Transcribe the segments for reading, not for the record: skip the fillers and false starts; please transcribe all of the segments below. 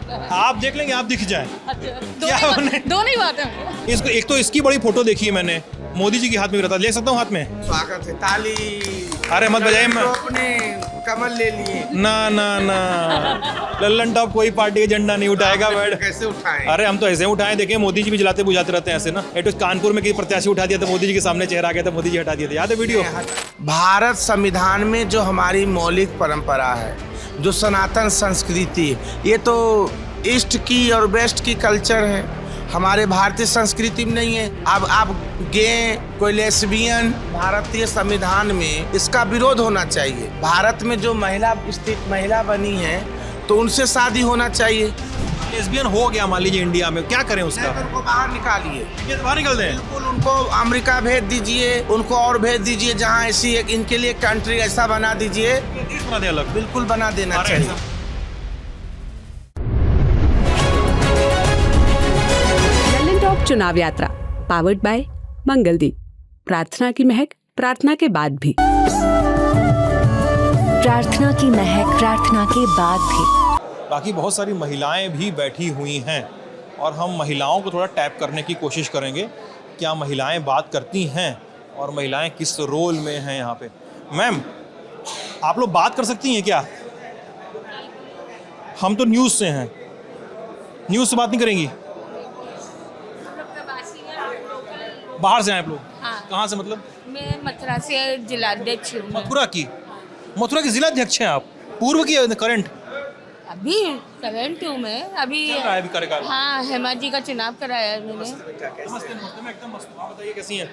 होता है? आप देख लेंगे, आप दिख जाए। अच्छा, दोनों ही बात है। इसको एक तो इसकी बड़ी फोटो देखी है मैंने, मोदी जी के हाथ में भी रहता, ले सकता हूँ हाथ में? स्वागत है, ताली। अरे मत बजाइए, तो अपने कमल ले लिए। ना ना ना, लल्लन टॉप कोई पार्टी का झंडा नहीं उठाएगा मैडम। कैसे उठाएं? अरे हम तो ऐसे उठाए, देखें मोदी जी भी जलाते बुझाते रहते हैं ऐसे ना। एक तो कानपुर में किसी प्रत्याशी उठा दिया था, मोदी जी के सामने चेहरा आ गया था, मोदी जी हटा दिए थे, याद है वीडियो? भारत संविधान में जो हमारी मौलिक परंपरा है, जो सनातन संस्कृति, ये तो ईस्ट की और वेस्ट की कल्चर है, हमारे भारतीय संस्कृति में नहीं है। अब आप गे, कोई लेस्बियन, भारतीय संविधान में इसका विरोध होना चाहिए। भारत में जो महिला बनी है तो उनसे शादी होना चाहिए। लेस्बियन हो गया मान लीजिए इंडिया में, क्या करें उसका? उनको बाहर निकालिए, ये तो बाहर निकल दें। बिल्कुल उनको अमेरिका भेज दीजिए, उनको और भेज दीजिए, जहाँ ऐसी एक इनके लिए कंट्री ऐसा बना दीजिए, देश बना दे अलग, बिल्कुल बना देना चाहिए। लल्लन टॉप चुनाव यात्रा पावर्ड बाय मंगलदीप। प्रार्थना की महक प्रार्थना के बाद भी। प्रार्थना की महक प्रार्थना के बाद भी। बाकी बहुत सारी महिलाएं भी बैठी हुई हैं और हम महिलाओं को थोड़ा टैप करने की कोशिश करेंगे। क्या महिलाएं बात करती हैं और महिलाएं किस रोल में हैं यहाँ पे? मैम, आप लोग बात कर सकती हैं क्या? हम तो न्यूज़ से हैं, न्यूज़ से बात नहीं करेंगी? बाहर से आए आप लोग? हाँ। कहाँ से मतलब? मैं मथुरा से जिलाध्यक्ष हूँ। मथुरा की जिलाध्यक्ष हैं आप? पूर्व की करंट? अभी करंट हूँ मैं। अभी चल रहा है अभी कार्यकाल? हाँ, हेमा जी का चुनाव कराया है मैंने। नमस्ते नमस्ते, मैं एकदम मस्त हूँ। आप बताइए कैसी हैं?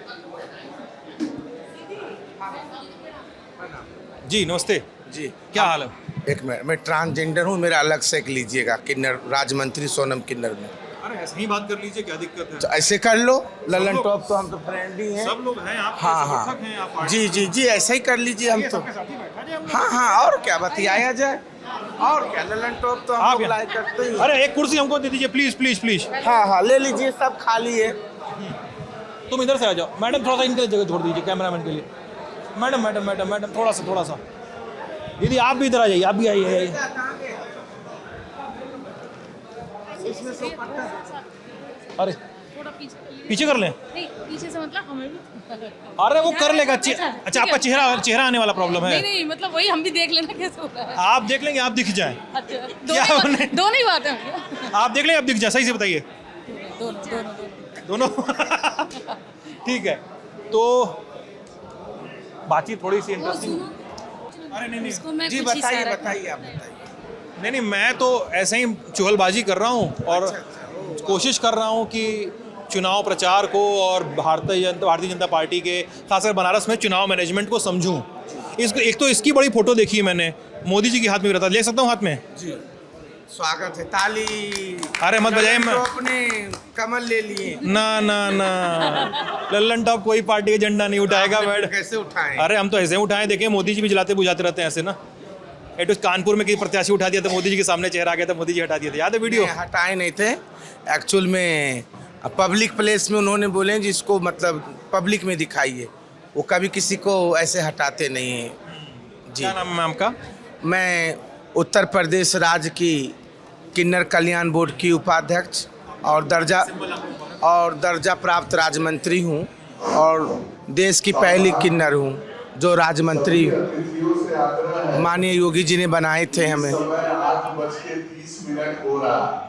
जी नमस्ते जी, क्या हाल है? एक मिनट, मैं ट्रांसजेंडर हूँ, मेरा अलग से एक लीजिएगा। किन्नर राज्य मंत्री सोनम किन्नर में। अरे ऐसे ही बात कर लीजिए, क्या दिक्कत है? तो ऐसे कर लो, लल्लन टॉप तो हम तो फ्रेंड ही हैं। सब लोग हैं आप? हाँ समर्थक हैं आप? हाँ, जी जी जी, ऐसे ही कर लीजिए। हम तो सबके साथ ही बैठा जाए हम लोग। हाँ हाँ, और क्या बतियाया जाए, और क्या। लल्लन टॉप तो हम आप लोग लाइक करते ही। अरे एक कुर्सी हमको दे दीजिए प्लीज प्लीज प्लीज। हाँ हाँ, ले लीजिए, सब खाली है। तुम इधर से आ जाओ मैडम, थोड़ा सा इनके लिए जगह छोड़ दीजिए कैमरामैन के लिए। मैडम मैडम मैडम मैडम थोड़ा सा। दीदी आप भी इधर आ जाइए, आप भी आइए। अरे पीछे कर लें? पीछे से मतलब हमें भी। अरे वो कर लेगा। अच्छा, आपका चेहरा आने वाला प्रॉब्लम है? नहीं, मतलब वही हम भी देख लेना कैसे होता है। आप देख लेंगे, आप दिख जाए। अच्छा, क्या दोनों ही बात है। आप देख लेंगे, आप दिख जाए। सही से बताइए। दोनों ठीक है, तो बातचीत थोड़ी सी इंटरेस्टिंग। अरे नहीं जी बताइए आप बताइए। नहीं, मैं तो ऐसे ही चुगलबाजी कर रहा हूँ और कोशिश कर रहा हूँ कि चुनाव प्रचार को और भारतीय जनता पार्टी के खासकर बनारस में चुनाव मैनेजमेंट को समझूं। इसको एक तो इसकी बड़ी फोटो देखी है मैंने, मोदी जी के हाथ में भी रहता, ले सकता हूँ हाथ में? जी, स्वागत है, ताली। अरे मत बजाइए, तो अपने कमल ले लिए। ना ना ना, लल्लन टॉप कोई पार्टी का झंडा नहीं उठाएगा मैडम। कैसे उठाएं? अरे हम तो ऐसे उठाए, देखें मोदी जी भी जलाते बुझाते रहते हैं ऐसे ना। एक तो कानपुर में किसी प्रत्याशी उठा दिया था, मोदी जी के सामने चेहरा आ गया था, मोदी जी हटा दिए थे, याद है वीडियो? हटाए नहीं थे, एक्चुअल में पब्लिक प्लेस में उन्होंने बोले जिसको मतलब पब्लिक में दिखाइए, वो कभी किसी को ऐसे हटाते नहीं हैं। जी, क्या नाम है आपका? मैं उत्तर प्रदेश राज्य की किन्नर कल्याण बोर्ड की उपाध्यक्ष और दर्जा प्राप्त राज्य मंत्री हूँ और देश की पहली किन्नर हूँ जो राज्य मंत्री माननीय योगी जी ने बनाए थे हमें। 8:30 हो रहा,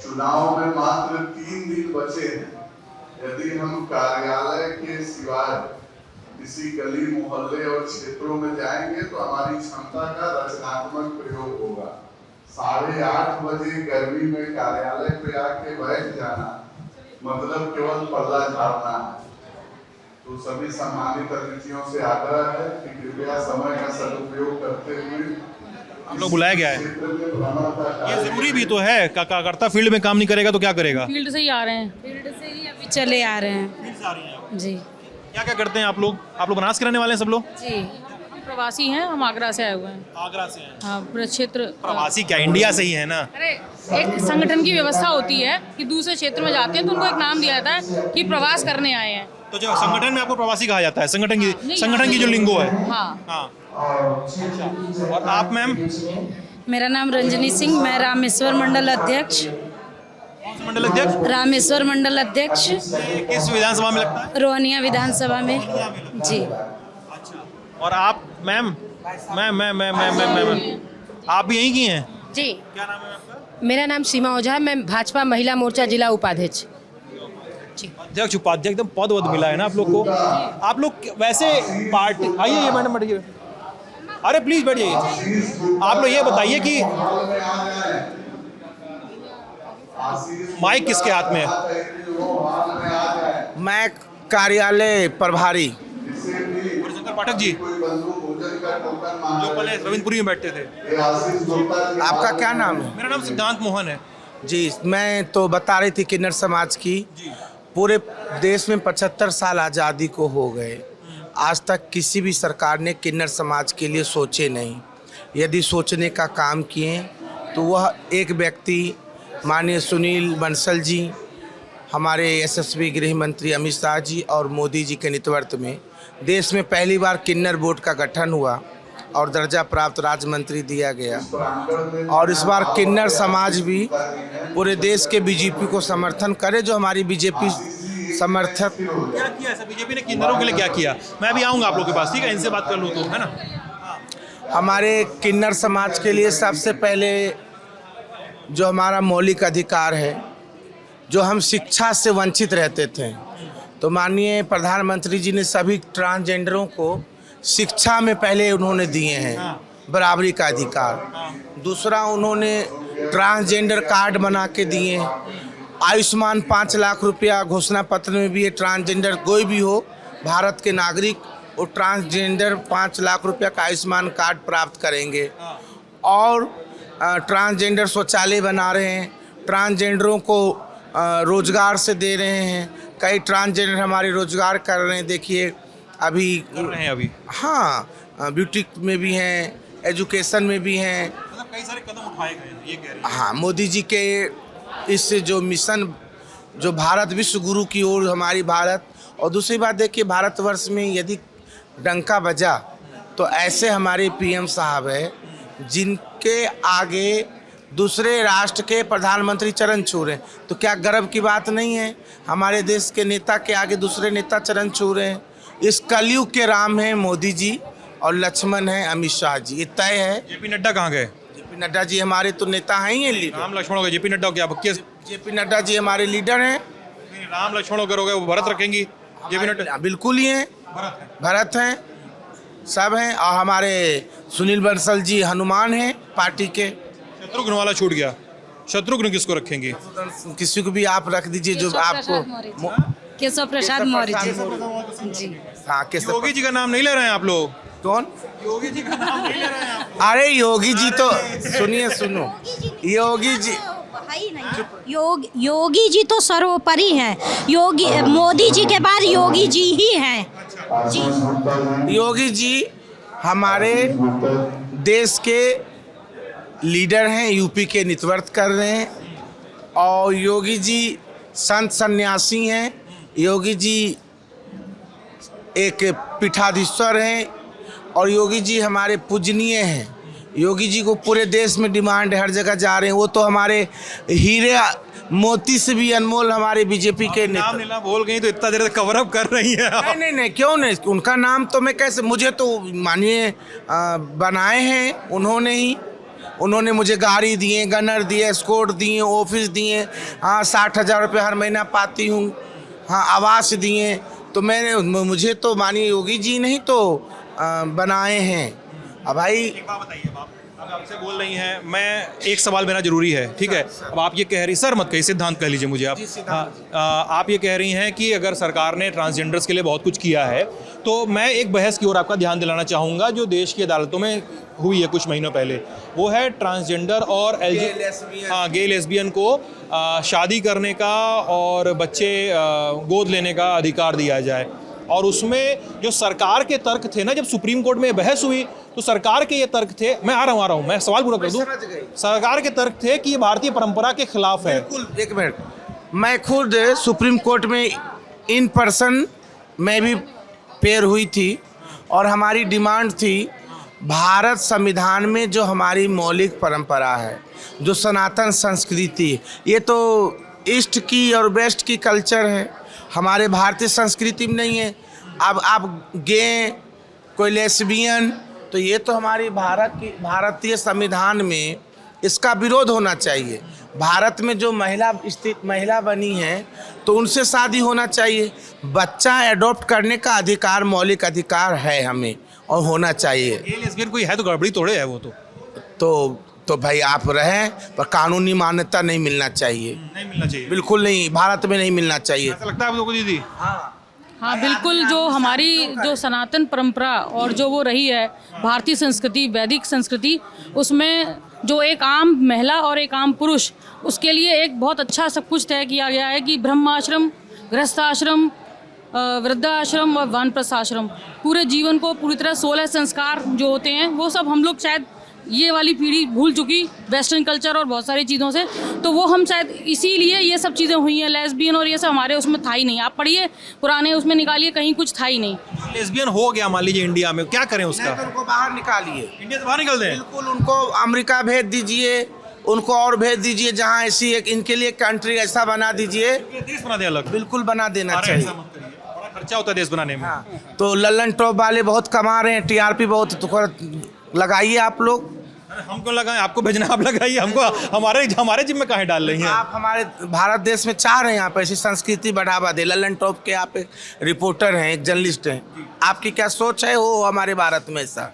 चुनाव में मात्र 3 दिन बचे हैं। यदि हम कार्यालय के सिवाय किसी गली मोहल्ले और क्षेत्रों में जाएंगे तो हमारी क्षमता का रचनात्मक प्रयोग होगा। 8:30 बजे गर्मी में कार्यालय पे आके बैठ जाना मतलब केवल पल्ला झाड़ना है। तो सभी सम्मानित अतिथियों से आग्रह है कि कृपया समय का सदुपयोग करते हुए आप लोग बुलाया गया है, ये जरूरी भी तो है। कार्यकर्ता फील्ड में काम नहीं करेगा तो क्या करेगा? फील्ड से ही आ रहे हैं, फील्ड से ही अभी चले आ रहे हैं। जी, क्या क्या करते हैं आप लोग? बनारस के रहने वाले हैं सब लोग? जी, हम प्रवासी हैं, हम आगरा से आए हुए हैं। आगरा से हैं? हाँ, पूरा क्षेत्र। प्रवासी क्या, इंडिया से ही है ना? अरे एक संगठन की व्यवस्था होती है कि दूसरे क्षेत्र में जाते हैं तो उनको एक नाम दिया जाता है कि प्रवास करने आए हैं। तो जो संगठन में आपको प्रवासी कहा जाता है, संगठन की जो लिंगो है। हाँ। हाँ। और आप मैम? मेरा नाम रंजनी सिंह, मैं रामेश्वर मंडल अध्यक्ष। कौन सा मंडल अध्यक्ष? रामेश्वर मंडल अध्यक्ष, किस विधानसभा में लगता है? रोहनिया विधानसभा में जी। और आप मैम आप भी यहीं की हैं? जी, क्या नाम है आपका? मेरा नाम सीमा ओझा है, मैं भाजपा महिला मोर्चा जिला उपाध्यक्ष। अध्यक्ष उपाध्यक्ष एकदम पद वद मिला है ना आप लोग को। आप लोग वैसे पार्टी, आइए मैडम बैठिए, अरे प्लीज बैठिए। आप लोग ये बताइए कि माइक किसके हाथ में है? मैं कार्यालय प्रभारी रविशंकर पाठक जी, जो पहले रविंद्रपुरी में बैठते थे। आपका क्या नाम है? मेरा नाम सिद्धांत मोहन है जी। मैं तो बता रही थी किन्नर समाज की, पूरे देश में 75 साल आज़ादी को हो गए, आज तक किसी भी सरकार ने किन्नर समाज के लिए सोचे नहीं। यदि सोचने का काम किए तो वह एक व्यक्ति माननीय सुनील बंसल जी, हमारे यशस्वी गृह मंत्री अमित शाह जी और मोदी जी के नेतृत्व में देश में पहली बार किन्नर बोर्ड का गठन हुआ और दर्जा प्राप्त राज्य मंत्री दिया गया। और इस बार किन्नर समाज भी पूरे देश के बीजेपी को समर्थन करे, जो हमारी बीजेपी समर्थक। क्या किया ऐसा बीजेपी ने किन्नरों के लिए, क्या किया? मैं भी आऊँगा आप लोगों के पास, ठीक है, इनसे बात कर लूँ तो, है ना। हमारे किन्नर समाज के लिए सबसे पहले जो हमारा मौलिक अधिकार है, जो हम शिक्षा से वंचित रहते थे, तो माननीय प्रधानमंत्री जी ने सभी ट्रांसजेंडरों को शिक्षा में पहले उन्होंने दिए हैं बराबरी का अधिकार। दूसरा, उन्होंने ट्रांसजेंडर कार्ड बना के दिए। आयुष्मान 5 लाख रुपया घोषणा पत्र में भी है, ट्रांसजेंडर कोई भी हो भारत के नागरिक, वो ट्रांसजेंडर 5 लाख रुपया का आयुष्मान कार्ड प्राप्त करेंगे। और ट्रांसजेंडर शौचालय बना रहे हैं, ट्रांसजेंडरों को रोजगार से दे रहे हैं। कई ट्रांसजेंडर हमारे रोजगार कर रहे हैं, देखिए अभी हाँ, ब्यूटी में भी हैं, एजुकेशन में भी हैं, मतलब कई सारे कदम उठाए गए हैं, ये कह रही हैं। हाँ, मोदी जी के इस जो मिशन, जो भारत विश्व गुरु की ओर हमारी भारत। और दूसरी बात देखिए, भारतवर्ष में यदि डंका बजा तो ऐसे हमारे पीएम साहब है जिनके आगे दूसरे राष्ट्र के प्रधानमंत्री चरण छू रहे हैं। तो क्या गर्व की बात नहीं है? हमारे देश के नेता के आगे दूसरे नेता चरण छू रहे हैं। इस कलयुग के राम हैं मोदी जी और लक्ष्मण हैं अमित शाह जी, ये तय है। जेपी नड्डा कहाँ गए? जेपी नड्डा जी हमारे तो नेता हैं ही, लीडर। राम लक्ष्मण हो गए, जेपी नड्डा क्या बक्के? जेपी नड्डा जी हमारे लीडर हैं। राम लक्ष्मण हो गए, वो भरत रखेंगी, जेपी नड्डा बिल्कुल ही हैं, भरत हैं, सब हैं। और हमारे सुनील बंसल जी हनुमान हैं पार्टी के। शत्रुघ्न वाला छूट गया, शत्रुघ्न किसको रखेंगे? किसी को भी आप रख दीजिए जो आपको। केशव प्रसाद मौर्य जी। हाँ, योगी जी का नाम नहीं ले रहे हैं आप लोग? कौन? योगी जी का नाम नहीं ले रहे हैं आप? अरे योगी जी तो सुनो, योगी जी योगी जी तो सर्वोपरि हैं। योगी मोदी जी के बाद योगी जी ही हैं जी। योगी जी हमारे देश के लीडर हैं, यूपी के नेतृत्व कर रहे हैं। और योगी जी संत सन्यासी हैं, योगी जी एक पीठाधीश्वर हैं और योगी जी हमारे पूजनीय हैं। योगी जी को पूरे देश में डिमांड है, हर जगह जा रहे हैं। वो तो हमारे हीरे मोती से भी अनमोल हमारे बीजेपी के नाम नीला बोल गई तो इतना देर कवर अप कर रही है। नहीं, क्यों नहीं, उनका नाम तो मैं कैसे, मुझे तो मानिए बनाए हैं उन्होंने ही। उन्होंने मुझे गाड़ी दिए, गनर दिए, स्कोट दिए, ऑफिस दिए। हाँ, 60,000 रुपये हर महीना पाती हूँ। हाँ, आवास दिए। तो मुझे तो मानिए योगी जी नहीं तो बनाए हैं। अब भाई एक बात बताइए, अब आपसे बोल रही हैं, मैं एक सवाल मेरा जरूरी है, ठीक है। अब आप ये कह रही, सर मत कहिए, सिद्धांत कह लीजिए मुझे आप। आप ये कह रही हैं कि अगर सरकार ने ट्रांसजेंडर्स के लिए बहुत कुछ किया है, तो मैं एक बहस की ओर आपका ध्यान दिलाना चाहूँगा जो देश की अदालतों में हुई है कुछ महीनों पहले। वो है ट्रांसजेंडर और गे लेस्बियन को शादी करने का और बच्चे गोद लेने का अधिकार दिया जाए। और उसमें जो सरकार के तर्क थे ना, जब सुप्रीम कोर्ट में बहस हुई तो सरकार के ये तर्क थे, मैं आ रहा हूँ, मैं सवाल पूरा कर दूँ। सरकार के तर्क थे कि ये भारतीय परंपरा के खिलाफ है। बिल्कुल, एक मिनट, मैं खुद सुप्रीम कोर्ट में इन पर्सन मैं भी पेयर हुई थी और हमारी डिमांड थी भारत संविधान में जो हमारी मौलिक परंपरा है, जो सनातन संस्कृति, ये तो ईस्ट की और वेस्ट की कल्चर है, हमारे भारतीय संस्कृति में नहीं है। अब आप गे, कोई लेस्बियन, तो ये तो हमारी भारतीय संविधान में इसका विरोध होना चाहिए। भारत में जो महिला बनी है तो उनसे शादी होना चाहिए। बच्चा एडॉप्ट करने का अधिकार, मौलिक अधिकार है हमें, और होना चाहिए। ये लेस्बियन कोई है तो गड़बड़ी थोड़े है वो तो भाई आप रहें, पर कानूनी मान्यता नहीं मिलना चाहिए। नहीं मिलना चाहिए, बिल्कुल नहीं, भारत में नहीं मिलना चाहिए। ऐसा लगता है आप लोगों को दीदी? हाँ बिल्कुल, जो हमारी जो सनातन परंपरा और जो वो रही है भारतीय संस्कृति, वैदिक संस्कृति, उसमें जो एक आम महिला और एक आम पुरुष, उसके लिए एक बहुत अच्छा सब कुछ तय किया गया है कि ब्रह्माश्रम, गृहस्थाश्रम, वृद्धाश्रम और वानप्रस्थाश्रम, पूरे जीवन को पूरी तरह 16 संस्कार जो होते हैं वो सब हम लोग शायद ये वाली पीढ़ी भूल चुकी वेस्टर्न कल्चर और बहुत सारी चीज़ों से, तो वो हम शायद इसीलिए ये सब चीज़ें हुई हैं। लेस्बियन और ये सब हमारे उसमें था ही नहीं, आप पढ़िए पुराने उसमें निकालिए, कहीं कुछ था ही नहीं। लेस्बियन हो गया मान लीजिए इंडिया में, क्या करें उसका? तो उनको बाहर निकालिए, इंडिया से बाहर निकल दें। बिल्कुल, उनको अमेरिका भेज दीजिए, उनको और भेज दीजिए, जहाँ ऐसी एक इनके लिए कंट्री ऐसा बना दीजिए, देश बना दे अलग। बिल्कुल बना देना चाहिए। बड़ा खर्चा होता है देश बनाने में। तो लल्लन टॉप वाले बहुत कमा रहे हैं, टीआरपी बहुत, तो लगाइए आप लोग। हम क्यों लगाएं? आपको भेजना, आप लगाइए। हमको हमारे जिम में काहे डाल रही हैं? आप हमारे भारत देश में चाह रहे हैं आप ऐसी संस्कृति बढ़ावा दे। लल्लन टॉप के आप एक रिपोर्टर हैं, एक जर्नलिस्ट हैं, आपकी क्या सोच है वो हमारे भारत में ऐसा?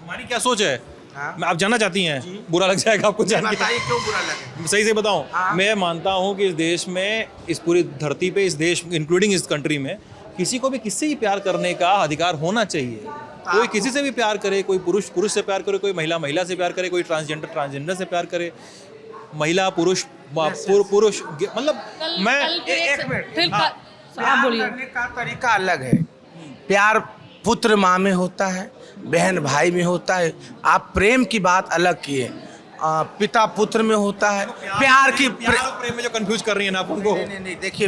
हमारी क्या सोच है? आप जानना चाहती हैं? बुरा लग जाएगा आपको जान के। बताइए क्यों बुरा लगे? सही से बताऊं, मैं मानता हूं कि इस देश में, इस पूरी धरती पे, इस देश इंक्लूडिंग इस कंट्री में, किसी को भी किससे ही प्यार करने का अधिकार होना चाहिए। कोई किसी से भी प्यार करे, कोई पुरुष से प्यार करे, कोई महिला से प्यार करे, कोई ट्रांसजेंडर से प्यार करे, महिला पुरुष मतलब मैं एक मिनट, आप बोलिए। करने का तरीका अलग है। प्यार पुत्र माँ में होता है, बहन भाई में होता है। आप प्रेम की बात अलग किए, पिता पुत्र में होता है। प्यार प्रेम में जो कंफ्यूज कर रही है ना आप उनको। नहीं, देखिए,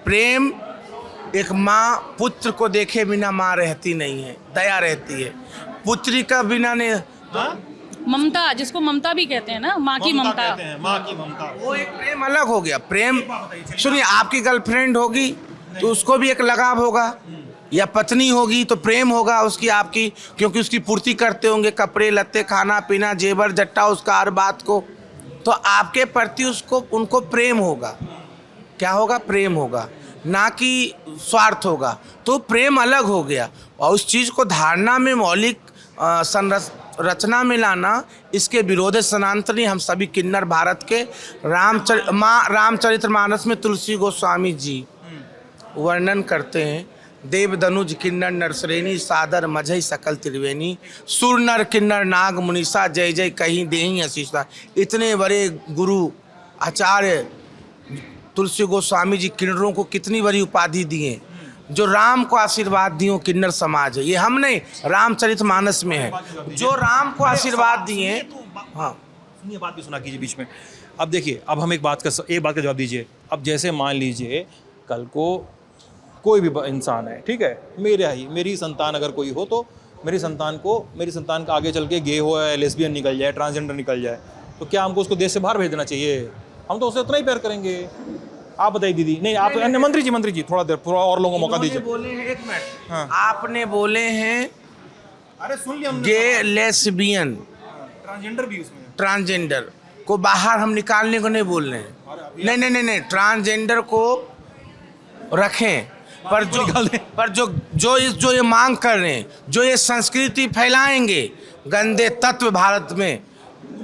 प्रेम, एक माँ पुत्र को देखे बिना माँ रहती नहीं है, दया रहती है। पुत्री का बिना नहीं, ममता, जिसको ममता भी कहते हैं ना, माँ की ममता, माँ की ममता, वो एक प्रेम अलग हो गया। प्रेम, सुनिए, आपकी गर्लफ्रेंड होगी तो उसको भी एक लगाव होगा, या पत्नी होगी तो प्रेम होगा उसकी आपकी, क्योंकि उसकी पूर्ति करते होंगे, कपड़े लत्ते, खाना पीना, जेवर जट्टा, उसका हर बात को, तो आपके प्रति उनको प्रेम होगा। क्या होगा? प्रेम होगा, ना कि स्वार्थ होगा। तो प्रेम अलग हो गया, और उस चीज़ को धारणा में, मौलिक संरचना में लाना, इसके विरोध सनातनी हम सभी किन्नर भारत के। रामचरितमानस में तुलसी गोस्वामी जी वर्णन करते हैं, देव दनुज किन्नर नरसरेनी, सादर मझई सकल त्रिवेणी, सुर नर किन्नर नाग मुनीसा, जय जय कहीं देही असीसा। इतने बड़े गुरु आचार्य तुलसी गोस्वामी जी किन्नरों को कितनी बड़ी उपाधि दिए, जो राम को आशीर्वाद दिए किन्नर समाज है। ये हम नहीं, रामचरितमानस में है, जो राम को आशीर्वाद दिए। हाँ सुनिए, बात भी सुना कीजिए बीच में। अब देखिए, अब हम एक बात का जवाब दीजिए। अब जैसे मान लीजिए कल को कोई भी इंसान है, ठीक है, मेरी संतान अगर कोई हो, तो मेरी संतान का आगे चल के गे हो या लेस्बियन निकल जाए, ट्रांसजेंडर निकल जाए, तो क्या हमको उसको देश से बाहर भेज देना चाहिए? हम तो उससे उतना ही प्यार करेंगे। आप बताइए दीदी। नहीं, आप मंत्री जी थोड़ा और लोगों को मौका दीजिए। बोले हैं, एक मिनट, आपने बोले हैं, अरे सुन लिया हमने, गे, लेस्बियन, ट्रांसजेंडर भी उसमें, ट्रांसजेंडर को बाहर हम निकालने को नहीं बोल रहे हैं। नहीं, ट्रांसजेंडर को रखें, पर जो ये मांग कर रहे हैं, जो ये संस्कृति फैलाएंगे, गंदे तत्व भारत में,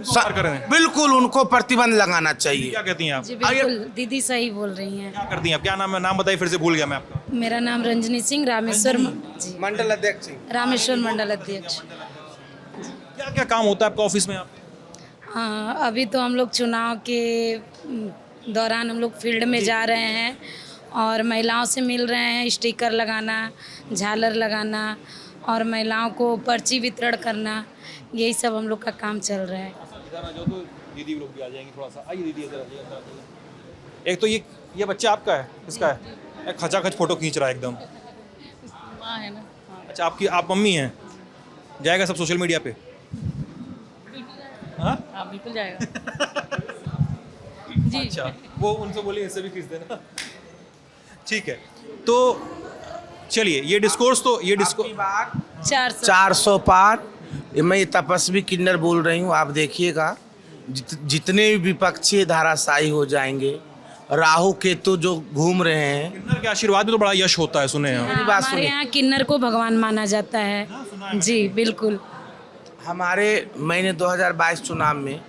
बिल्कुल उनको प्रतिबंध लगाना चाहिए। क्या कहती हैं आप? जी बिल्कुल, दीदी सही बोल रही हैं। क्या करती हैं आप? क्या नाम है? नाम बताइए, फिर से भूल गया मैं आपका। मेरा नाम रंजनी सिंह, रामेश्वर मंडल अध्यक्ष, रामेश्वर मंडल अध्यक्ष। क्या क्या काम होता है आपका ऑफिस में? आप हाँ, अभी तो हम लोग चुनाव के दौरान हम लोग फील्ड में जा रहे हैं और महिलाओं से मिल रहे हैं, स्टिकर लगाना, झालर लगाना और महिलाओं को पर्ची वितरण करना, यही सब हम लोग का काम चल रहा है। जो तो दीदी लोग भी आ जाएंगी, थोड़ा सा आइए दीदी इधर। एक तो ये बच्चा आपका है, इसका है, एक खचाखच फोटो खींच रहा है एकदम। माँ है ना। अच्छा, आप मम्मी हैं? जाएगा सब सोशल मीडिया पे? हाँ हाँ बिल्कुल जाएगा। जी अच्छा, वो उनसे बोलिए इससे भी खींच देना। ठीक है, तो चलिए ये डिस्कोर्स 400 पार। मैं ये तपस्वी किन्नर बोल रही हूँ, आप देखिएगा जितने भी विपक्षी धाराशायी हो जाएंगे। राहु केतु जो घूम रहे हैं, किन्नर के आशीर्वाद में तो बड़ा यश होता है, सुने हैं। मेरी बात हमारे सुनिए। यहाँ किन्नर को भगवान माना जाता है। जी बिल्कुल। मैंने 2022 चुनाव में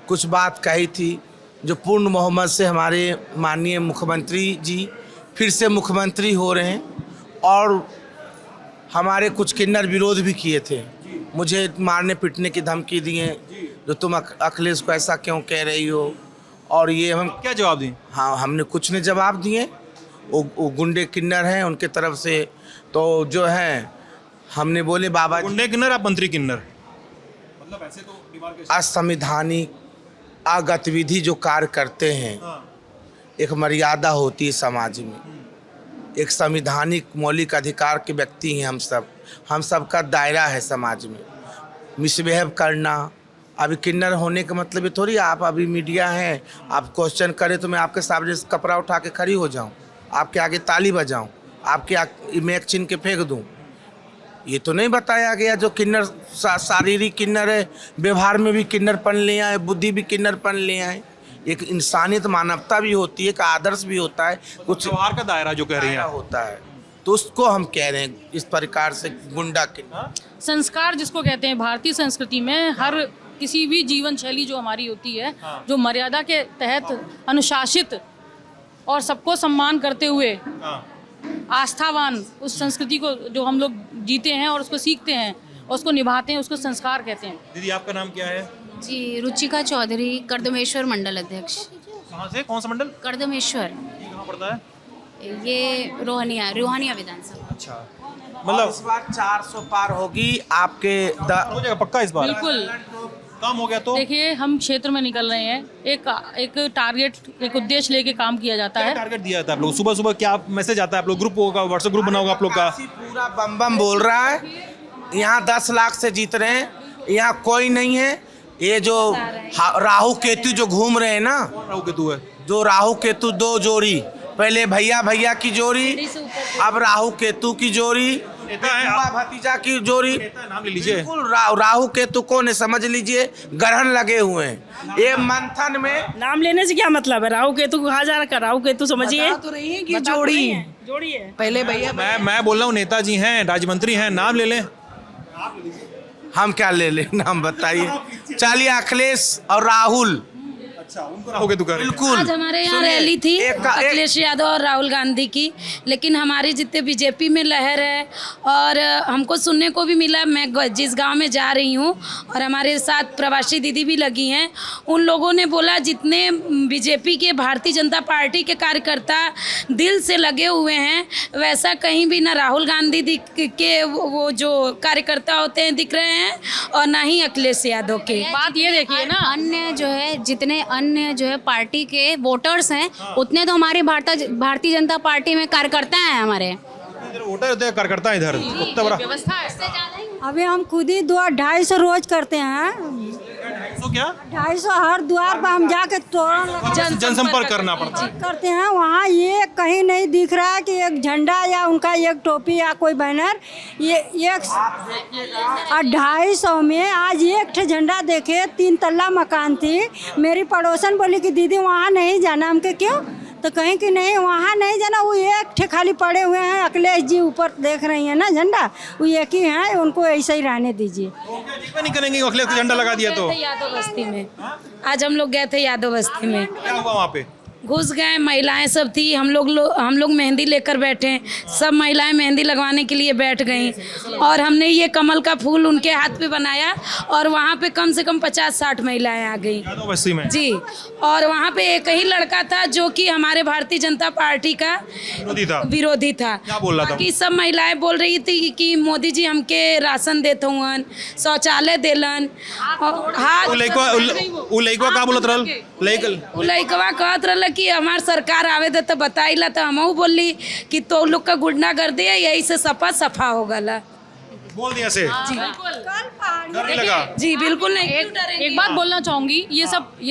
कुछ बात कही थी जो पूर्ण मोहम्मद से हमारे माननीय मुख्यमंत्री जी फिर से मुख्यमंत्री हो रहे हैं, और हमारे कुछ किन्नर विरोध भी किए थे, मुझे मारने पीटने की धमकी दिए, जो तुम अखिलेश को ऐसा क्यों कह रही हो, और ये हम क्या जवाब दें? हाँ, हमने कुछ नहीं जवाब दिए। वो गुंडे किन्नर हैं, उनके तरफ से तो जो है हमने बोले बाबा गुंडे किन्नर, आप मंत्री किन्नर, मतलब ऐसे तो डिमार्केशन। असंवैधानिक गतिविधि जो कार्य करते हैं, एक मर्यादा होती है समाज में, एक संवैधानिक मौलिक अधिकार के व्यक्ति हैं हम सब का दायरा है समाज में। मिसबिहेव करना, अभी किन्नर होने का मतलब ये थोड़ी आप अभी मीडिया हैं, आप क्वेश्चन करें तो मैं आपके सामने कपड़ा उठा के खड़ी हो जाऊं, आपके आगे ताली बजाऊं, आपके मैं एक छीन के फेंक दूं। ये तो नहीं बताया गया जो किन्नर शारीरिक किन्नर है, व्यवहार में भी किन्नरपन ले आए, बुद्धि भी किन्नरपन ले आए। एक इंसानियत मानवता भी होती है, एक आदर्श भी होता है, कुछ व्यवहार का दायरा जो कह रही हैं होता है, तो उसको हम कह रहे हैं इस प्रकार से गुंडा किन्नर। संस्कार जिसको कहते हैं, भारतीय संस्कृति में हर किसी भी जीवन शैली जो हमारी होती है, जो मर्यादा के तहत अनुशासित और सबको सम्मान करते हुए आस्थावान, उस संस्कृति को जो हम लोग जीते हैं और उसको सीखते हैं और उसको निभाते हैं, उसको संस्कार कहते हैं। दीदी आपका नाम क्या है? जी रुचिका चौधरी, कर्दमेश्वर मंडल अध्यक्ष। कहाँ से, कौन सा मंडल? कर्दमेश्वर, ये कहाँ पड़ता है? ये रोहानिया विधानसभा। अच्छा, मतलब इस बार 400 पार होगी आपके हो जाएगा पक्का इस बार? बिल्कुल। काम हो गया तो देखिए, हम क्षेत्र में निकल रहे हैं, एक टारगेट, एक उद्देश्य लेके काम किया जाता है। टारगेट दिया था आप लोग? सुबह सुबह क्या मैसेज आता है? आप लोग ग्रुप होगा, व्हाट्सएप ग्रुप बना होगा आप लोग का? पूरा बम बम बोल रहा है, यहाँ 10 लाख से जीत रहे हैं, यहाँ कोई नहीं है। ये जो राहु केतु जो घूम रहे हैं ना, राहु केतु है, जो राहु केतु 2 जोड़ी, पहले भैया की जोड़ी, अब राहु केतु की जोड़ी, भतीजा की जोड़ी। नाम ले लीजिए। बिल्कुल राहु केतु कौन है समझ लीजिए, ग्रहण लगे हुए हैं। ये मंथन में नाम लेने से क्या मतलब है? राहु केतु कहा जा रहा है, राहु केतु समझिए तो रही है कि जोड़ी है। पहले भैया मैं बोल रहा हूँ, नेताजी हैं, राज्यमंत्री हैं, नाम ले लें। हम क्या ले लें, नाम बताइए। चलिए अखिलेश और राहुल। अच्छा, उनको राहु केतु कर बिल्कुल। आज हमारे यहाँ रैली थी अखिलेश यादव और राहुल गांधी की, लेकिन हमारी जितने बीजेपी में लहर है और हमको सुनने को भी मिला, मैं जिस गांव में जा रही हूँ और हमारे साथ प्रवासी दीदी भी लगी हैं, उन लोगों ने बोला जितने बीजेपी के, भारतीय जनता पार्टी के कार्यकर्ता दिल से लगे हुए हैं, वैसा कहीं भी ना राहुल गांधी के वो जो कार्यकर्ता होते हैं दिख रहे हैं, और ना ही अखिलेश यादव के। बात ये देखिए ना, अन्य जो है, जितने अन्य जो है पार्टी के वोटर्स हैं, उतने तो हमारी भारतीय जनता पार्टी में कार्यकर्ता हैं हमारे। इधर वोटर होते हैं, कार्यकर्ता इधर उतना बड़ा व्यवस्था है। अभी हम खुद ही 250 रोज करते हैं। तो क्या 250 हर द्वार पर हम जाके तोरण जनसंपर्क करना पड़ता है। करते हैं। वहाँ ये कहीं नहीं दिख रहा है कि एक झंडा या उनका एक टोपी या कोई बैनर। ये एक 250 में आज एक ठे झंडा देखे, 3 तल्ला मकान थी। मेरी पड़ोसन बोली कि दीदी वहाँ नहीं जाना। हमके क्यों? तो कहीं कि नहीं वहाँ नहीं जाना, वो एक ठे खाली पड़े हुए हैं। अखिलेश जी ऊपर देख रही हैं ना झंडा, वो एक ही हैं, उनको ऐसे ही रहने दीजिए। नहीं करेंगे, अखिलेश को झंडा लगा दिया तो। यादव बस्ती में आज हम लोग गए थे, यादव बस्ती में क्या हुआ वहाँ पे? घुस गए, महिलाएं सब थी, हम लोग मेहंदी लेकर बैठे, सब महिलाएं मेहंदी लगवाने के लिए बैठ गईं, और हमने ये कमल का फूल उनके हाथ पे बनाया, और वहाँ पे कम से कम 50-60 महिलाएं आ गई जी। और वहाँ पे एक ही लड़का था जो कि हमारे भारतीय जनता पार्टी का विरोधी था। क्या बोल रहा था? बाकी सब महिलाएं बोल रही थी कि मोदी जी हमके राशन देते हुए, शौचालय देलन, हाथ लइकवा कहत रहल कि हमार सरकार आवे दे तो बताइला, तो हमहू बोली कि तो लोग का गुंडागर्दी है, यही से सपा सफा हो गला। बोल दिया से डर नहीं लगा? जी बिल्कुल नहीं। एक बात बोलना चाहूंगी, ये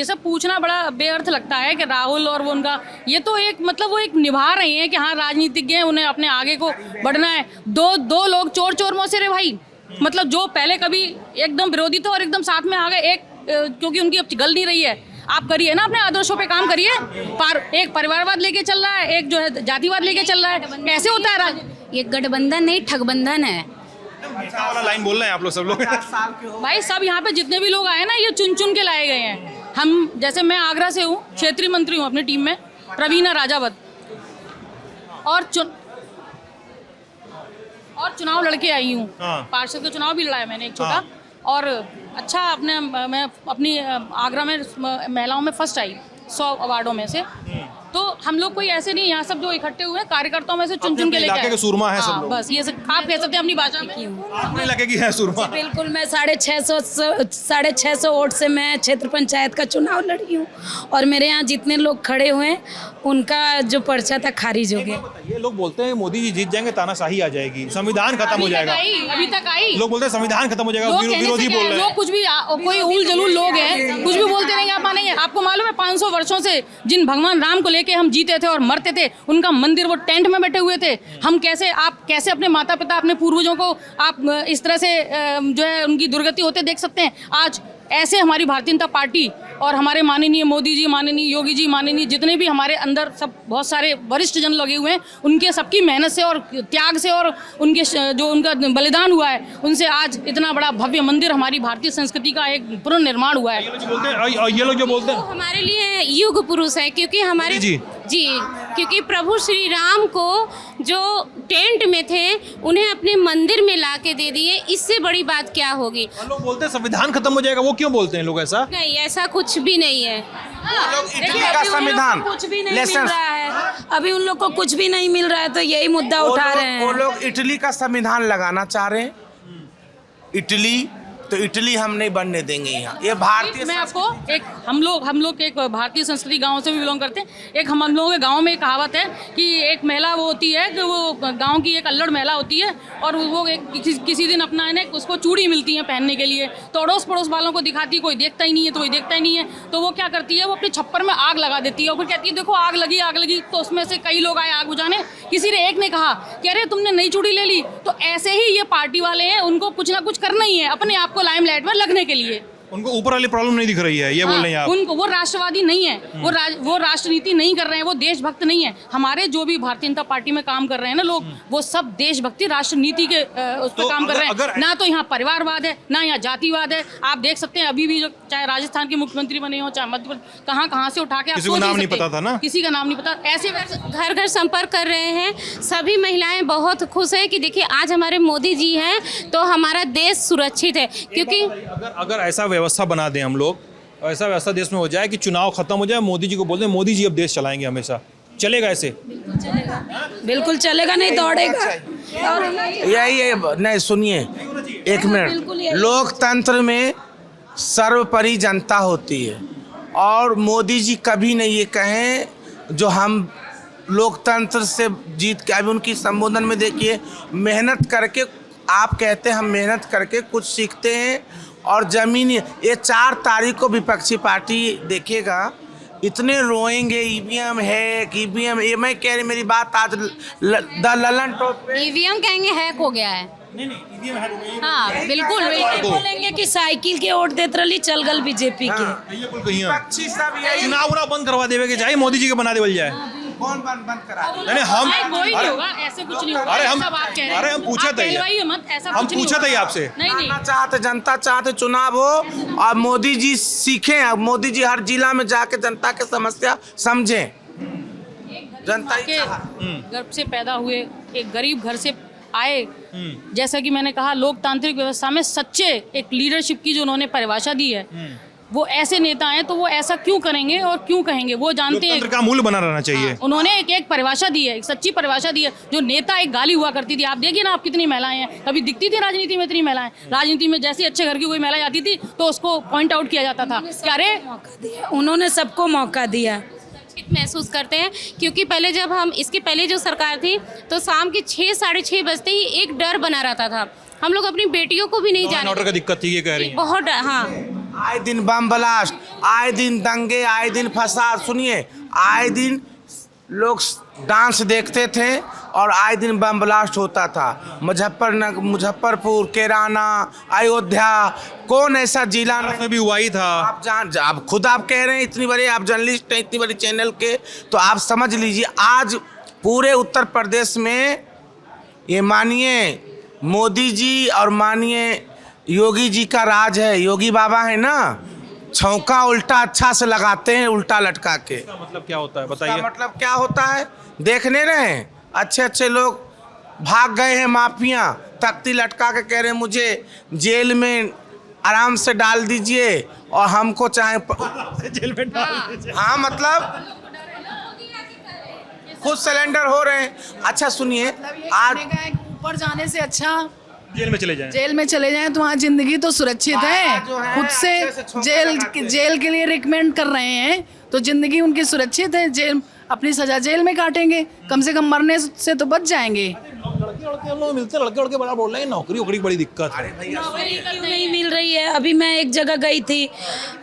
सब पूछना बड़ा बेअर्थ लगता है कि राहुल और वो उनका, ये तो एक मतलब वो एक निभा रहे हैं कि हाँ राजनीतिज्ञ हैं, उन्हें अपने आगे को बढ़ना है। दो लोग चोर मौसे रे भाई, मतलब जो पहले कभी एकदम विरोधी थे और एकदम साथ में आ गए, एक क्योंकि उनकी अब गल नहीं रही है। आप करिए ना, अपने आदर्शों पे काम करिए। एक परिवारवाद लेके चल रहा है, एक जो है जातिवाद लेके चल रहा है, कैसे होता है? ये गठबंधन नहीं, ठगबंधन है। मीठा वाला लाइन बोल रहे हैं आप लोग, सब लोग। भाई सब यहाँ पे जितने भी लोग आए ना, ये चुन चुन के लाए गए हैं। हम जैसे मैं आगरा से हूँ, क्षेत्रीय मंत्री हूँ अपनी टीम में, प्रवीणा राजावत, और चुनाव लड़के आई हूँ। पार्षद का चुनाव भी लड़ा है मैंने एक छोटा, और अच्छा मैं अपनी आगरा में महिलाओं में फर्स्ट आई 100 अवार्डों में से। तो हम लोग कोई ऐसे नहीं, यहाँ सब जो इकट्ठे हुए कार्यकर्ताओं में से चुन चुन के लेके आए। सूरमा है सब लोग। बस ये सब आप कह सकते हैं अपनी भाषा में। अपने इलाके की है सूरमा। बिल्कुल, मैं 650 वोट से मैं क्षेत्र पंचायत का चुनाव लड़ी हूँ, और मेरे यहाँ जितने लोग खड़े हुए उनका जो पर्चा था खारिज हो गया। ये लोग बोलते हैं मोदी जी जीत जाएंगे, तानाशाही आ जाएगी, संविधान खत्म हो जाएगा। अभी तक आई लोग बोलते हैं संविधान खत्म हो जाएगा, विरोधी बोल रहे हैं। लोग कुछ भी, कोई उल जलूल लोग हैं, कुछ भी बोलते रहेंगे, आप मानेंगे? आपको मालूम है 500 वर्षों से जिन भगवान राम को लेके हम जीते थे और मरते थे, उनका मंदिर वो टेंट में बैठे हुए थे। आप कैसे अपने माता पिता, अपने पूर्वजों को आप इस तरह से जो है उनकी दुर्गति होते देख सकते हैं? आज ऐसे हमारी भारतीय जनता पार्टी और हमारे माननीय मोदी जी, माननीय योगी जी, माननीय जितने भी हमारे अंदर सब बहुत सारे वरिष्ठ जन लगे हुए हैं, उनके सबकी मेहनत से और त्याग से और उनके जो उनका बलिदान हुआ है, उनसे आज इतना बड़ा भव्य मंदिर, हमारी भारतीय संस्कृति का एक पुनर्निर्माण हुआ है। ये लोग जो बोलते हैं हमारे लिए युग पुरुष है, क्योंकि हमारे जी क्योंकि प्रभु श्री राम को जो टेंट में थे उन्हें अपने मंदिर में ला के दे दिए, इससे बड़ी बात क्या होगी? लोग बोलते हैं संविधान खत्म हो जाएगा, वो क्यों बोलते हैं लोग ऐसा? नहीं, ऐसा कुछ भी नहीं है। इटली का संविधान कुछ भी नहीं मिल रहा है, अभी उन लोग को कुछ भी नहीं मिल रहा है, तो यही मुद्दा उठा रहे हैं। वो लोग इटली का संविधान लगाना चाह रहे हैं। इटली तो इटली हम नहीं बनने देंगे यहाँ। ये भारतीय, मैं आपको एक हम लोग एक भारतीय संस्कृति गांव से भी बिलोंग करते हैं। एक हम लोगों के गांव में एक कहावत है कि एक महिला वो होती है कि वो गांव की एक अल्लड़ महिला होती है, और वो किसी दिन अपना है उसको चूड़ी मिलती है पहनने के लिए, तो अड़ोस पड़ोस वालों को दिखाती है, कोई देखता ही नहीं है, तो कोई देखता ही नहीं है, तो वो क्या करती है, वो अपने छप्पर में आग लगा देती है और फिर कहती है देखो आग लगी। तो उसमें से कई लोग आए आग बुझाने, किसी ने एक ने कहा कि अरे तुमने नई चूड़ी ले ली। तो ऐसे ही ये पार्टी वाले हैं, उनको कुछ ना कुछ करना ही है अपने आप को लाइमलाइट में लगने के लिए। उनको ऊपर वाली प्रॉब्लम नहीं दिख रही है, ये बोल रहे हैं आप? उनको वो राष्ट्रवादी नहीं है, वो राष्ट्रनीति नहीं कर रहे हैं, वो देशभक्त नहीं है। हमारे जो भी भारतीय जनता पार्टी में काम कर रहे हैं ना लोग, वो सब देशभक्ति राष्ट्रनीति के उस पर काम कर रहे हैं। ना तो यहाँ परिवारवाद है, ना यहाँ जातिवाद है। आप देख सकते हैं अभी भी जो चाहे राजस्थान के मुख्यमंत्री बने हो, चाहे मध्य प्रदेश, कहाँ से उठा के किसी का नाम नहीं पता था ना, किसी का नाम नहीं पता। ऐसे घर घर संपर्क कर रहे हैं, सभी महिलाएं बहुत खुश है कि देखिए आज हमारे मोदी जी हैं तो हमारा देश सुरक्षित है। क्योंकि अगर ऐसा व्यवस्था बना दें हम लोग, ऐसा व्यवस्था देश में हो जाए कि चुनाव खत्म हो जाए, मोदी जी को बोलते हैं मोदी जी अब देश चलाएंगे हमेशा, चलेगा ऐसे? बिल्कुल चलेगा, नहीं दौड़ेगा। यही नहीं, सुनिए एक मिनट। लोकतंत्र में सर्वोपरि जनता होती है, और मोदी जी कभी नहीं ये कहें जो हम लोकतंत्र से जीत के, अभी उनकी संबोधन में देखिए, मेहनत करके, आप कहते हैं हम मेहनत करके कुछ सीखते हैं, और जमीनी ये 4 तारीख को विपक्षी पार्टी देखेगा, इतने रोएंगे ईवीएम है, ईवीएम, ये मैं कह रही, मेरी बात आज ललन टॉप पे ईवीएम कहेंगे हैक हो गया है। नहीं ईवीएम हैक हो गई। हाँ बिल्कुल, बोलेंगे कि साइकिल के वोट देत रही चल गल बीजेपी के। विपक्षी सब यही चुनाव बंद करवा देवे के जाए, मोदी जी के बना देवल जाए। कौन बंद करा? नहीं हम, ऐसे कुछ नहीं होगा। अरे हम पूछा था, हम पूछा था आपसे। नहीं चाहते, जनता चाहते चुनाव हो और मोदी जी सीखें, मोदी जी हर जिला में जाके जनता के समस्या समझें। जनता के गर्भ से पैदा हुए, एक गरीब घर से आए, जैसा कि मैंने कहा लोकतांत्रिक व्यवस्था में सच्चे एक लीडरशिप की जो उन्होंने परिभाषा दी है, वो ऐसे नेता हैं तो वो ऐसा क्यों करेंगे और क्यों कहेंगे, वो जानते हैं। लोकतंत्र का मूल्य बना रहना चाहिए। उन्होंने एक परिभाषा दी है, एक सच्ची परिभाषा दी है। जो नेता एक गाली हुआ करती थी, आप देखिए ना आप कितनी महिलाएं हैं, कभी दिखती थी राजनीति में इतनी महिलाएं? राजनीति में जैसे अच्छे घर की कोई महिला आती थी तो उसको पॉइंट आउट किया जाता था कि अरे उन्होंने सबको मौका दिया। महसूस करते हैं, क्योंकि पहले जब हम इसके पहले जो सरकार थी तो शाम के 6 साढ़े 6 बजते ही एक डर बना रहता था हम लोग अपनी बेटियों को भी नहीं लॉ एंड जाने ऑर्डर का दिक्कत थी, ये कह रही हैं। बहुत, हाँ। आए दिन बम ब्लास्ट, आए दिन दंगे, आए दिन फसाद। सुनिए, आए दिन लोग डांस देखते थे और आए दिन बम ब्लास्ट होता था। मुजफ्फरपुर, कैराना, अयोध्या, कौन ऐसा जिला में भी हुआ ही था। आप खुद आप कह रहे हैं, इतनी बड़ी आप जर्नलिस्ट हैं, इतनी बड़ी चैनल के, तो आप समझ लीजिए आज पूरे उत्तर प्रदेश में ये मानिए मोदी जी और मानिए योगी जी का राज है। योगी बाबा है ना, छौका उल्टा अच्छा से लगाते हैं, उल्टा लटका के। इसका मतलब क्या होता है बताइए? मतलब क्या होता है, देखने रहे अच्छे अच्छे लोग भाग गए हैं, माफिया तख्ती लटका के कह रहे हैं मुझे जेल में आराम से डाल दीजिए और हमको चाहे जेल में डाल दीजिए। हाँ, मतलब खुद सिलेंडर हो रहे हैं। अच्छा सुनिए, आज ऊपर जाने से अच्छा जेल में चले जाएं। जेल में चले जाएं तो वहाँ जिंदगी तो सुरक्षित है। खुद से जेल के लिए रिकमेंड कर रहे हैं तो जिंदगी उनकी सुरक्षित है। जेल अपनी सजा जेल में काटेंगे, कम से कम मरने से तो बच जाएंगे। लड़के हम लोग मिलते हैं, लड़के बड़ा बोल रहे हैं नौकरी वोकरी बड़ी दिक्कत है। नौकरी क्यों नहीं मिल रही है? अभी मैं एक जगह गई थी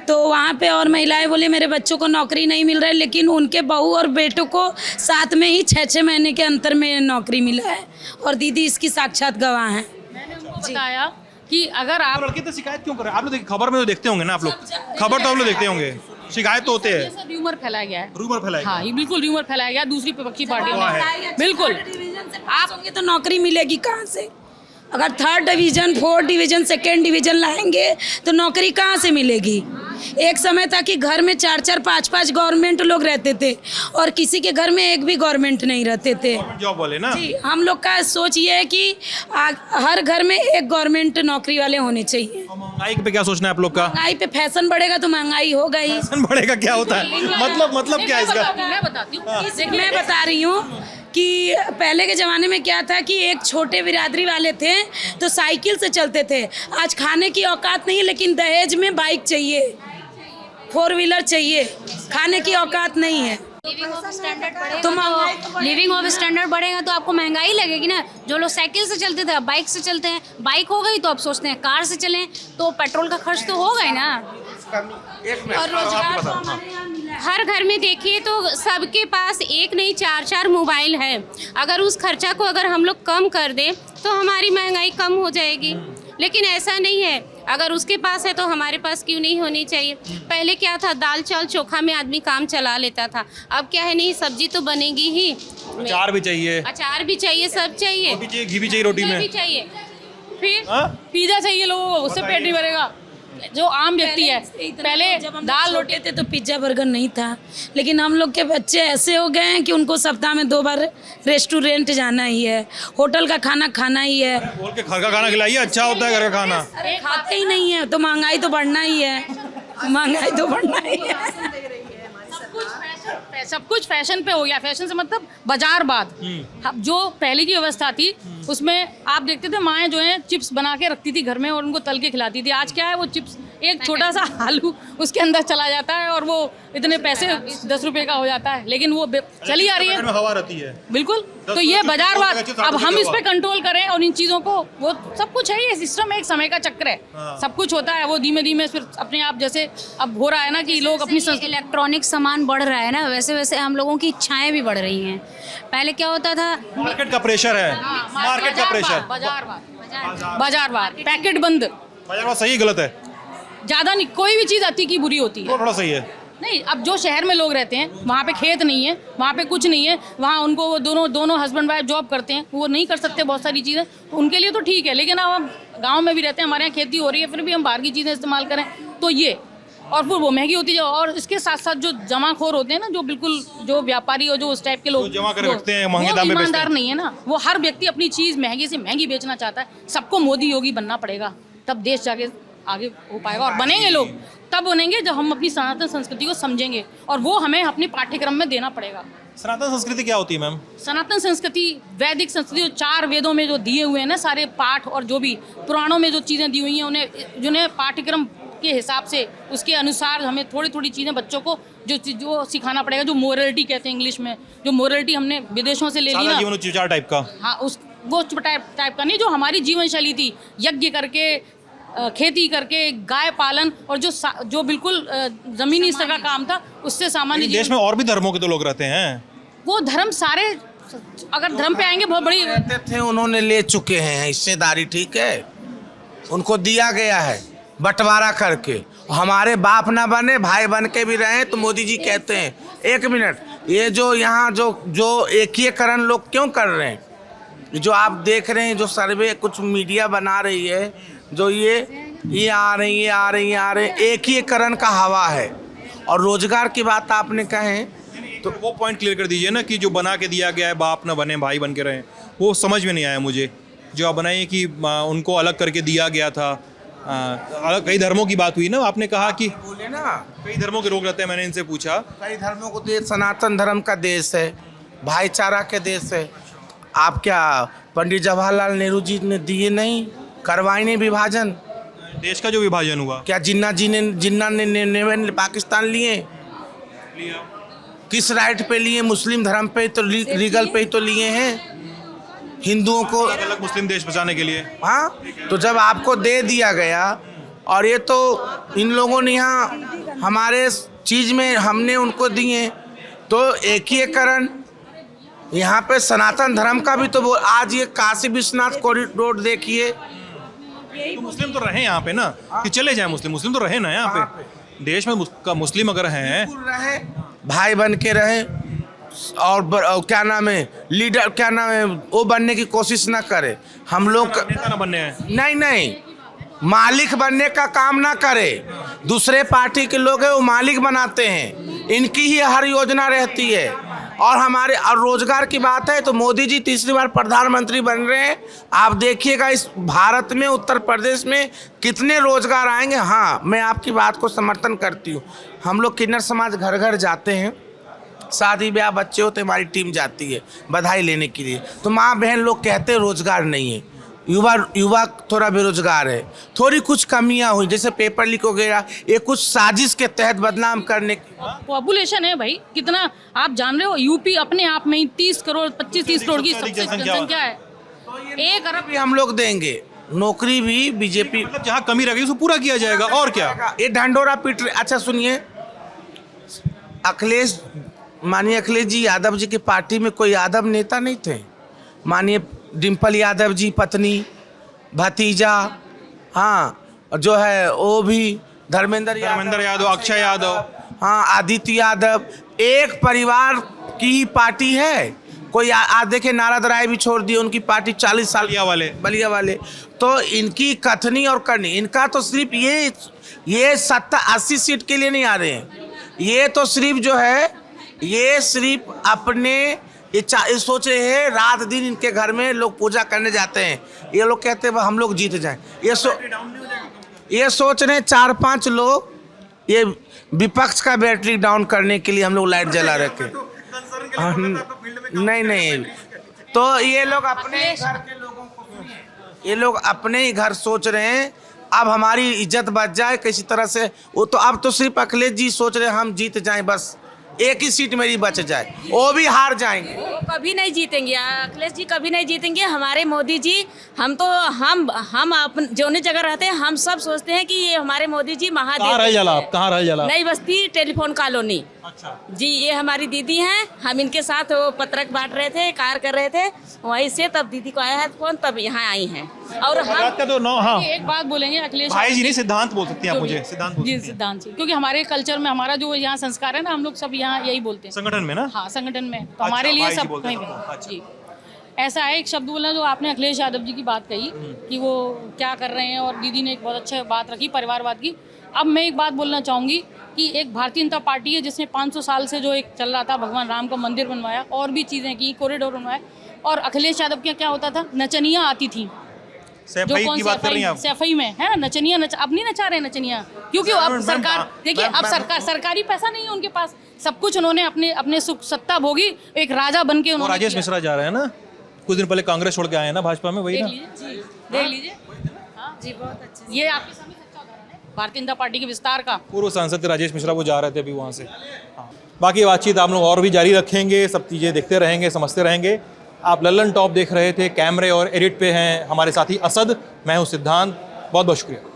तो वहाँ पे और महिलाएं बोली मेरे बच्चों को नौकरी नहीं मिल रहा है, लेकिन उनके बहू और बेटों को साथ में ही 6-6 महीने के अंतर में नौकरी मिला है और दीदी इसकी साक्षात गवाह हैं। बताया कि अगर आप लड़के तो शिकायत क्यों कर रहे हैं? आप लोग खबर में तो देखते होंगे ना, आप लोग खबर तो आप लोग देखते होंगे, शिकायत तो होते हैं। रूमर फैलाया गया है, रूमर फैलाया गया। हाँ, ये बिल्कुल रूमर फैलाया गया दूसरी विपक्षी पार्टियों ने। बिल्कुल आप होंगे तो नौकरी मिलेगी कहाँ से? अगर 3rd division, 4th division, 2nd division लाएंगे तो नौकरी कहाँ से मिलेगी? एक समय था कि घर में 4-4, 5-5 गवर्नमेंट लोग रहते थे और किसी के घर में एक भी गवर्नमेंट नहीं रहते थे। जॉब वाले ना जी, हम लोग का सोच ये है कि हर घर में एक गवर्नमेंट नौकरी वाले होने चाहिए। महंगाई पे क्या सोचना है आप लोग का? महंगाई पे फैशन बढ़ेगा तो महंगाई होगा ही। फैशन बढ़ेगा क्या होता है? मतलब क्या है इसका? मैं बताती हूँ, मैं बता रही हूँ कि पहले के ज़माने में क्या था कि एक छोटे बिरादरी वाले थे तो साइकिल से चलते थे। आज खाने की औकात नहीं है लेकिन दहेज में बाइक चाहिए, 4 व्हीलर चाहिए, खाने की औकात नहीं है। लिविंग ऑफ स्टैंडर्ड बढ़ेगा तो आपको महंगाई लगेगी ना। जो लोग साइकिल से चलते थे अब बाइक से चलते हैं, बाइक हो गई तो अब सोचते हैं कार से चलें, तो पेट्रोल का खर्च तो होगा ही ना। और रोजगार तो हमारे यहाँ मिला है। हर घर में देखिए तो सबके पास एक नहीं 4-4 मोबाइल है। अगर उस खर्चा को अगर हम लोग कम कर दें तो हमारी महंगाई कम हो जाएगी, लेकिन ऐसा नहीं है। अगर उसके पास है तो हमारे पास क्यों नहीं होनी चाहिए? पहले क्या था, दाल चावल चोखा में आदमी काम चला लेता था। अब क्या है, नहीं सब्जी तो बनेगी ही, अचार भी चाहिए, अचार भी चाहिए, सब चाहिए, घी भी चाहिए रोटी में, भी चाहिए, फिर पिज्जा चाहिए लोगों को, उससे पेट नहीं भरेगा। जो आम व्यक्ति है, पहले जब हम दाल रोटे थे तो पिज्जा बर्गर नहीं था, लेकिन हम लोग के बच्चे ऐसे हो गए हैं कि उनको सप्ताह में 2 बार रेस्टोरेंट जाना ही है, होटल का खाना खाना ही है। बोल के घर का खाना खिलाइए, अच्छा होता है घर का खाना। अरे खाते ही नहीं है तो महंगाई तो बढ़ना ही है, महंगाई तो बढ़ना ही है। सब कुछ फैशन पे हो गया। फैशन से मतलब बाजारवाद। जो पहले की व्यवस्था थी उसमें आप देखते थे माएँ जो है चिप्स बना के रखती थी घर में और उनको तल के खिलाती थी। आज क्या है, वो चिप्स एक छोटा सा आलू उसके अंदर चला जाता है और वो इतने पैसे 10 रुपए का हो जाता है, लेकिन वो चली आ रही है, हवा रहती है। बिल्कुल। तो ये बाजारवाद, अब हम इस पे कंट्रोल करें और इन चीज़ों को, वो सब कुछ है, ये सिस्टम एक समय का चक्र है। सब कुछ होता है, वो धीमे धीमे फिर अपने आप, जैसे अब हो रहा है ना कि लोग अपनी इलेक्ट्रॉनिक सामान बढ़ रहा है ना, वैसे वैसे हम लोगों की इच्छाएं भी बढ़ रही हैं। पहले क्या होता था, मार्केट का प्रेशर है, मार्केट का प्रेशर, बाजारवाद, पैकेट बंद। बाजारवाद सही गलत है? ज़्यादा नहीं, कोई भी चीज़ अति की बुरी होती है। थोड़ा सही है नहीं। अब जो शहर में लोग रहते हैं वहाँ पे खेत नहीं है, वहाँ पे कुछ नहीं है, वहाँ उनको वो दोनों हस्बैंड वाइफ जॉब करते हैं, वो नहीं कर सकते बहुत सारी चीज़ें, उनके लिए तो ठीक है। लेकिन अब हम गाँव में भी रहते हैं, हमारे यहाँ खेती हो रही है, फिर भी हम बाहर की चीज़ें इस्तेमाल करें तो ये, और फिर वो महंगी होती है। और इसके साथ साथ जो जमाखोर होते हैं ना, जो बिल्कुल जो व्यापारी और जो उस टाइप के लोग जमा कर रखते हैं, महंगे दाम में बेचते हैं। ईमानदार नहीं है ना, वो हर व्यक्ति अपनी चीज़ महंगी से महंगी बेचना चाहता है। सबको मोदी योगी बनना पड़ेगा, तब देश जाके आगे हो पाएगा। और बनेंगे लोग तब बनेंगे जब हम अपनी सनातन संस्कृति को समझेंगे, और वो हमें अपने पाठ्यक्रम में देना पड़ेगा। सनातन संस्कृति क्या होती है मैम? सनातन संस्कृति वैदिक संस्कृति, जो 4 वेदों में जो दिए हुए हैं ना सारे पाठ, और जो भी पुराणों में जो चीज़ें दी हुई हैं उन्हें जिन्हें पाठ्यक्रम के हिसाब से उसके अनुसार हमें थोड़ी थोड़ी चीज़ें बच्चों को जो सिखाना पड़ेगा। जो मोरलिटी कहते हैं इंग्लिश में, जो मोरलिटी हमने विदेशों से ले ली ना, जीवन उच्चार टाइप का, हाँ, वो टाइप का नहीं जो हमारी जीवन शैली थी, यज्ञ करके, खेती करके, गाय पालन, और जो बिल्कुल जमीनी स्तर का काम था, उससे सामान्य देश में और भी धर्मों के तो लोग रहते हैं। वो धर्म सारे, अगर धर्म पे आएंगे बहुत बड़ी रहते थे, उन्होंने ले चुके हैं हिस्सेदारी, ठीक है, उनको दिया गया है बंटवारा करके। हमारे बाप ना बने, भाई बन के भी रहे तो मोदी जी कहते हैं, एक मिनट, ये जो यहाँ जो एकीकरण लोग क्यों कर रहे हैं, जो आप देख रहे हैं, जो सर्वे कुछ मीडिया बना रही है, जो ये आ रहे, एकीकरण का हवा है। और रोजगार की बात आपने कहे तो वो पॉइंट क्लियर कर दीजिए ना कि जो बना के दिया गया है, बाप ना बने भाई बन के रहे, वो समझ में नहीं आया मुझे। जो आप बनाइए कि उनको अलग करके दिया गया था, अलग कई धर्मों की बात हुई ना, आपने कहा कि बोले ना कई धर्मों के लोग रहते हैं, मैंने इनसे पूछा। कई धर्मों को देश सनातन धर्म का देश है, भाईचारा के देश है। आप क्या पंडित जवाहरलाल नेहरू जी ने दिए नहीं, करवाई नहीं विभाजन? देश का जो विभाजन हुआ, क्या जिन्ना ने पाकिस्तान लिए? किस राइट पे लिए? मुस्लिम धर्म पे तो लीगल पे ही तो लिए हैं, हिंदुओं को अलग मुस्लिम देश बचाने के लिए। हाँ, तो जब आपको दे दिया गया, और ये तो इन लोगों ने यहाँ हमारे चीज में हमने उनको दिए, तो एकीकरण यहाँ पे सनातन धर्म का भी तो आज ये काशी विश्वनाथ कॉरिडोर देखिए, तो मुस्लिम तो रहे यहाँ पे ना, कि चले जाए मुस्लिम तो रहे ना यहाँ पे। देश में मुस्लिम अगर हैं, रहे भाई बन के रहे, और क्या नाम है, लीडर क्या नाम है, वो बनने की कोशिश ना करे। हम लोग नेता ना बनने हैं, नहीं, मालिक बनने का काम ना करे। दूसरे पार्टी के लोग हैं वो मालिक बनाते हैं, इनकी ही हर योजना रहती है। और हमारे और रोजगार की बात है तो मोदी जी तीसरी बार प्रधानमंत्री बन रहे हैं। आप देखिएगा इस भारत में, उत्तर प्रदेश में कितने रोजगार आएंगे। हाँ, मैं आपकी बात को समर्थन करती हूँ। हम लोग किन्नर समाज घर घर जाते हैं, शादी ब्याह बच्चे होते, हमारी टीम जाती है बधाई लेने के लिए, तो माँ बहन लोग कहते हैं रोजगार नहीं है, युवा थोड़ा बेरोजगार है, थोड़ी कुछ कमियां हुई, जैसे पेपर लीक हो गया, ये कुछ साजिश के तहत बदनाम करने की। पॉपुलेशन है भाई कितना, आप जान रहे हो, यूपी अपने आप में ही 30 करोड़ 25-30 करोड़ की सबसे जनसंख्या है। 1 अरब भी हम लोग देंगे, नौकरी भी बीजेपी, मतलब जहाँ कमी रह गई उसको पूरा किया जाएगा, और क्या ये ढंडोरा पीट रहे। अच्छा सुनिए, माननीय अखिलेश जी यादव जी की पार्टी में कोई यादव नेता नहीं थे? माननीय डिम्पल यादव जी पत्नी, भतीजा, हाँ, जो है वो भी धर्मेंद्र यादव, अक्षय यादव, हाँ, आदित्य यादव, एक परिवार की ही पार्टी है। कोई आज देखे नारद राय भी छोड़ दिए, उनकी पार्टी 40 साल बलिया वाले। तो इनकी कथनी और करनी, इनका तो सिर्फ ये 70-80 सीट के लिए नहीं आ रहे हैं, ये तो सिर्फ जो है, ये सिर्फ अपने ये सोच रहे हैं, रात दिन इनके घर में लोग पूजा करने जाते हैं, ये लोग कहते हैं हम लोग जीत जाएं। ये सोच रहे हैं 4-5 लोग, ये विपक्ष का बैटरी डाउन करने के लिए हम लोग लाइट जला रखे। नहीं, तो ये लोग अपने घर के लोगों को, ये लोग अपने ही घर सोच रहे हैं, अब हमारी इज्जत बच जाए किसी तरह से। वो तो अब तो सिर्फ अखिलेश जी सोच रहे हैं हम जीत जाएं, बस एक ही सीट मेरी बच जाए, वो भी हार जाएंगे। वो कभी नहीं जीतेंगे, अखिलेश जी कभी नहीं जीतेंगे। हमारे मोदी जी, हम अपन जोने जगह रहते हैं, हम सब सोचते हैं कि ये हमारे मोदी जी महादेव। कहाँ रह जाला? नई बस्ती टेलीफोन कॉलोनी। अच्छा जी, ये हमारी दीदी हैं, हम इनके साथ वो पत्रक बांट रहे थे, कार कर रहे थे, वहीं से तब दीदी को आया है फोन, तब यहाँ आई हैं। और हम तो हाँ, एक बात बोलेंगे अखिलेश भाई जी नहीं, सिद्धांत बोल सकती हैं आप मुझे, सिद्धांत जी, सिद्धांत जी, क्योंकि हमारे कल्चर में, हमारा जो यहाँ संस्कार है ना, हम लोग सब यहाँ यही बोलते हैं संगठन में ना। हाँ, संगठन में तो हमारे लिए सब कहीं भी। जी, ऐसा है, एक शब्द बोलना, जो आपने अखिलेश यादव जी की बात कही कि वो क्या कर रहे हैं, और दीदी ने एक बहुत अच्छा बात रखी परिवारवाद की। अब मैं एक बात बोलना चाहूँगी कि एक भारतीय जनता पार्टी है जिसने 500 साल से जो एक चल रहा था, भगवान राम का मंदिर बनवाया, और भी चीज़ें की, कॉरिडोर बनवाया, और अखिलेश यादव के क्या होता था, नचनियाँ आती थी, सैफई की बात कर रही हैं आप? सैफई में है ना नचनियाँ, अब नहीं नचा रहे नचनियाँ, क्योंकि अब सरकार, देखिए अब सरकारी पैसा नहीं है उनके पास, सब कुछ उन्होंने अपने सुख सत्ता भोगी, एक राजा बन के उन्होंने। राजेश मिश्रा जा रहे हैं ना, कुछ दिन पहले कांग्रेस छोड़ के आए हैं ना भाजपा में, वही ना? देख लीजिए जी, बहुत अच्छा, ये आपके सामने सच्चा उदाहरण है भारतीय जनता पार्टी के विस्तार का। पूर्व सांसद राजेश मिश्रा वो जा रहे थे अभी वहाँ से। हाँ, बाकी बातचीत आप लोग और भी जारी रखेंगे, सब चीज़ें देखते रहेंगे, समझते रहेंगे। आप लल्लन टॉप देख रहे थे। कैमरे और एडिट पे हैं हमारे साथी असद, मैं हूँ सिद्धांत। बहुत बहुत शुक्रिया।